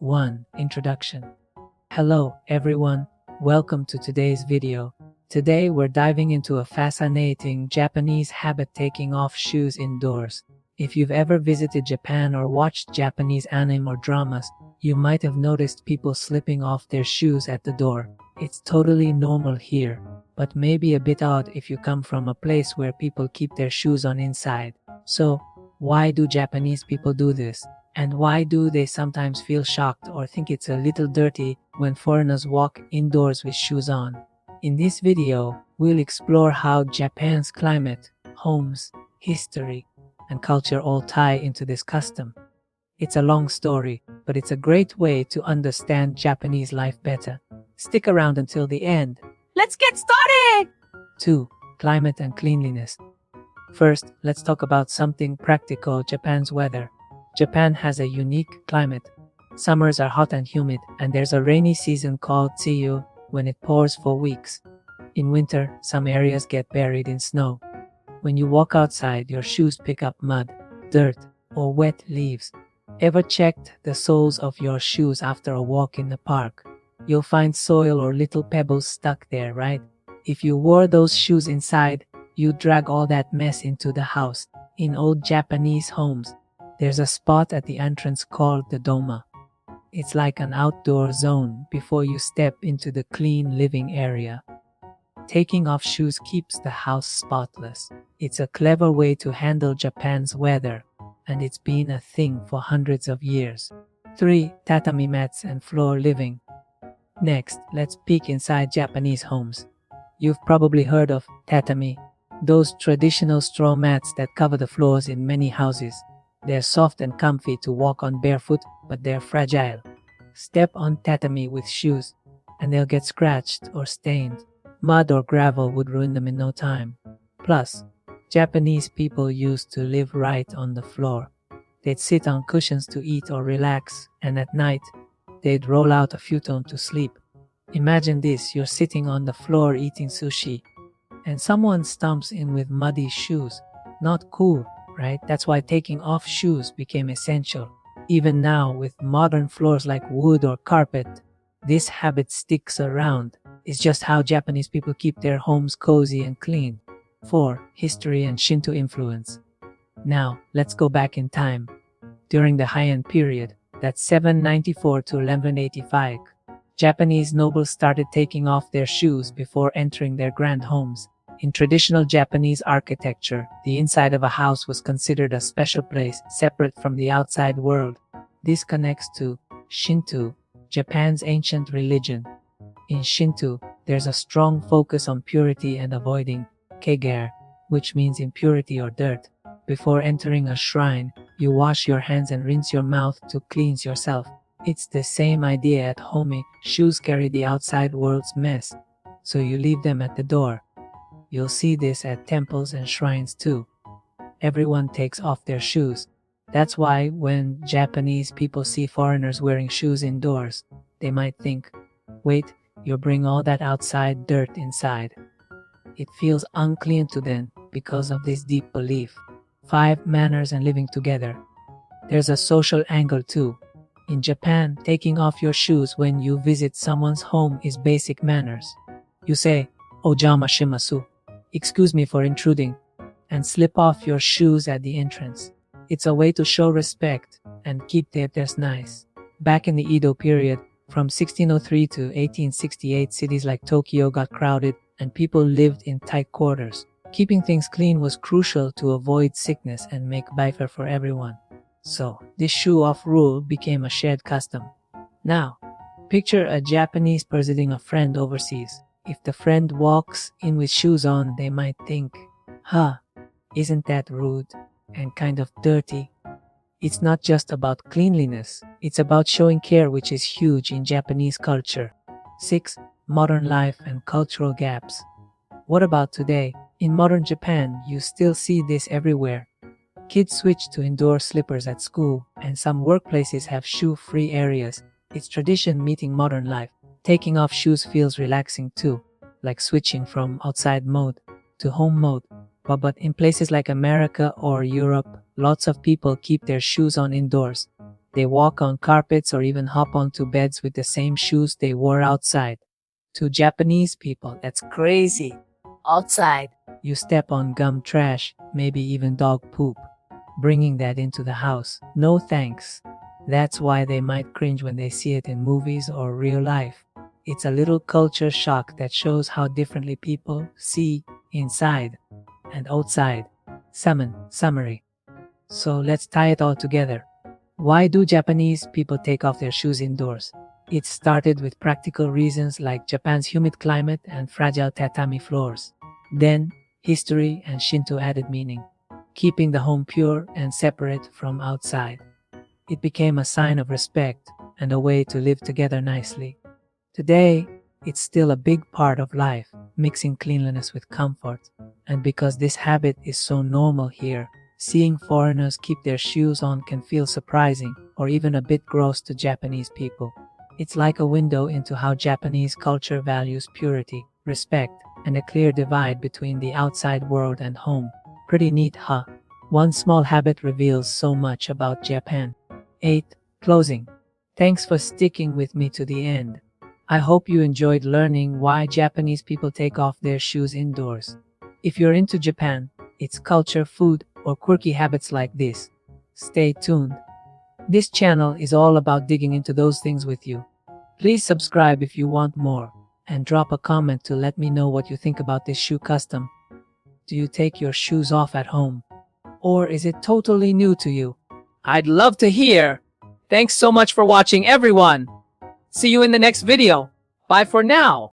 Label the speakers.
Speaker 1: 1. Introduction. Hello everyone, welcome to today's video. Today we're diving into a fascinating Japanese habit, taking off shoes indoors. If you've ever visited Japan or watched Japanese anime or dramas, you might have noticed people slipping off their shoes at the door. It's totally normal here, but maybe a bit odd if you come from a place where people keep their shoes on inside. So, why do Japanese people do this? And why do they sometimes feel shocked or think it's a little dirty when foreigners walk indoors with shoes on? In this video, we'll explore how Japan's climate, homes, history, and culture all tie into this custom. It's a long story, but it's a great way to understand Japanese life better. Stick around until the end. Let's get started! 2. Climate and cleanliness. First, let's talk about something practical: Japan's weather. Japan has a unique climate. Summers are hot and humid, and there's a rainy season called tsuyu when it pours for weeks. In winter, some areas get buried in snow. When you walk outside, your shoes pick up mud, dirt, or wet leaves. Ever checked the soles of your shoes after a walk in the park? You'll find soil or little pebbles stuck there, right? If you wore those shoes inside, you'd drag all that mess into the house. In old Japanese homes, there's a spot at the entrance called the doma. It's like an outdoor zone before you step into the clean living area. Taking off shoes keeps the house spotless. It's a clever way to handle Japan's weather, and it's been a thing for hundreds of years. 3. Tatami mats and floor living. Next, let's peek inside Japanese homes. You've probably heard of tatami, those traditional straw mats that cover the floors in many houses. They're soft and comfy to walk on barefoot, but they're fragile. Step on tatami with shoes, and they'll get scratched or stained. Mud or gravel would ruin them in no time. Plus, Japanese people used to live right on the floor. They'd sit on cushions to eat or relax, and at night, they'd roll out a futon to sleep. Imagine this: you're sitting on the floor eating sushi, and someone stomps in with muddy shoes. Not cool, right? That's why taking off shoes became essential. Even now, with modern floors like wood or carpet, this habit sticks around. It's just how Japanese people keep their homes cozy and clean. 4. History and Shinto influence. Now, let's go back in time. During the Heian period, that's 794 to 1185, Japanese nobles started taking off their shoes before entering their grand homes. In traditional Japanese architecture, the inside of a house was considered a special place, separate from the outside world. This connects to Shinto, Japan's ancient religion. In Shinto, there's a strong focus on purity and avoiding kegare, which means impurity or dirt. Before entering a shrine, you wash your hands and rinse your mouth to cleanse yourself. It's the same idea at home. Shoes carry the outside world's mess, so you leave them at the door. You'll see this at temples and shrines too. Everyone takes off their shoes. That's why when Japanese people see foreigners wearing shoes indoors, they might think, wait, you bring all that outside dirt inside. It feels unclean to them because of this deep belief. 5. Manners and living together. There's a social angle too. In Japan, taking off your shoes when you visit someone's home is basic manners. You say, "Ojama shimasu," excuse me for intruding, and slip off your shoes at the entrance. It's a way to show respect and keep the place nice. Back in the Edo period, from 1603 to 1868, cities like Tokyo got crowded and people lived in tight quarters. Keeping things clean was crucial to avoid sickness and make life better for everyone. So, this shoe-off rule became a shared custom. Now, picture a Japanese visiting a friend overseas. If the friend walks in with shoes on, they might think, isn't that rude and kind of dirty? It's not just about cleanliness, it's about showing care, which is huge in Japanese culture. 6. Modern life and cultural gaps. What about today? In modern Japan, you still see this everywhere. Kids switch to indoor slippers at school, and some workplaces have shoe-free areas. It's tradition meeting modern life. Taking off shoes feels relaxing too, like switching from outside mode to home mode. But in places like America or Europe, lots of people keep their shoes on indoors. They walk on carpets or even hop onto beds with the same shoes they wore outside. To Japanese people, that's crazy. Outside, you step on gum trash, maybe even dog poop. Bringing that into the house, no thanks. That's why they might cringe when they see it in movies or real life. It's a little culture shock that shows how differently people see inside and outside. Summary. So let's tie it all together. Why do Japanese people take off their shoes indoors? It started with practical reasons like Japan's humid climate and fragile tatami floors. Then, history and Shinto added meaning, keeping the home pure and separate from outside. It became a sign of respect and a way to live together nicely. Today, it's still a big part of life, mixing cleanliness with comfort. And because this habit is so normal here, seeing foreigners keep their shoes on can feel surprising or even a bit gross to Japanese people. It's like a window into how Japanese culture values purity, respect, and a clear divide between the outside world and home. Pretty neat, huh? One small habit reveals so much about Japan. 8. Closing. Thanks for sticking with me to the end. I hope you enjoyed learning why Japanese people take off their shoes indoors. If you're into Japan, its culture, food, or quirky habits like this, stay tuned. This channel is all about digging into those things with you. Please subscribe if you want more, and drop a comment to let me know what you think about this shoe custom. Do you take your shoes off at home? Or is it totally new to you? I'd love to hear! Thanks so much for watching, everyone! See you in the next video. Bye for now.